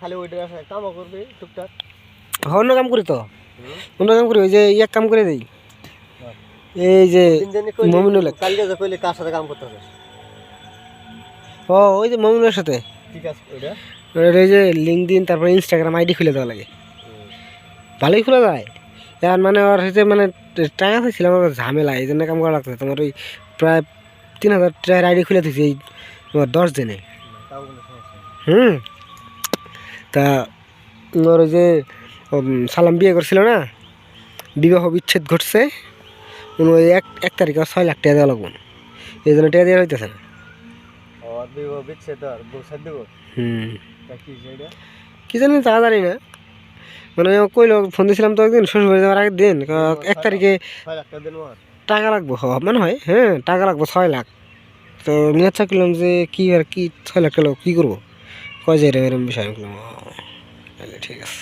খালি ওইটা কামও করবে টুকটাক। অন্য কাম করি তো, অন্য কাম করি, ওই যে এক কাম করে দিই, এই যে মমিনুল কালকে যে কইলে কার সাথে কাম করতে হবে? ও ওই যে মমিনুলের সাথে। ঠিক আছে ওইটা ওই যে লিঙ্কডইন তারপরে ইনস্টাগ্রাম আইডি খুলে দেওয়া লাগে, ভালোই খোলা যায়। এখন মানে ওর হচ্ছে মানে টাকা চাইছিলাম, আমার ঝামেলা, এই জন্য কাম করা লাগছে। তোমার ওই প্রায় 3000 টাকার আইডি খুলে দিয়েছি এই তোমার 10 দিনে। তা ওর ওই যে সালাম বিয়ে করছিল না, বিবাহ বিচ্ছেদ ঘটছে, ওই এক তারিখে 6 লাখ টাকা দেওয়া লাগবে, এই জন্য টাকা দেওয়া হইতেছে না। কি জানি তা জানি না, মানে কইলো, ফোন দিয়েছিলাম তো একদিন শ্বশুর বাড়ি যাওয়ার আগের দিন, 1 তারিখে টাকা লাগবো মনে হয়, হ্যাঁ টাকা লাগবো 6 লাখ। তো আমি আচ্ছা করলাম যে কি আর কি 6 লাখ টাকা কী করবো, কয় যে এরকম বিষয়। ঠিক আছে।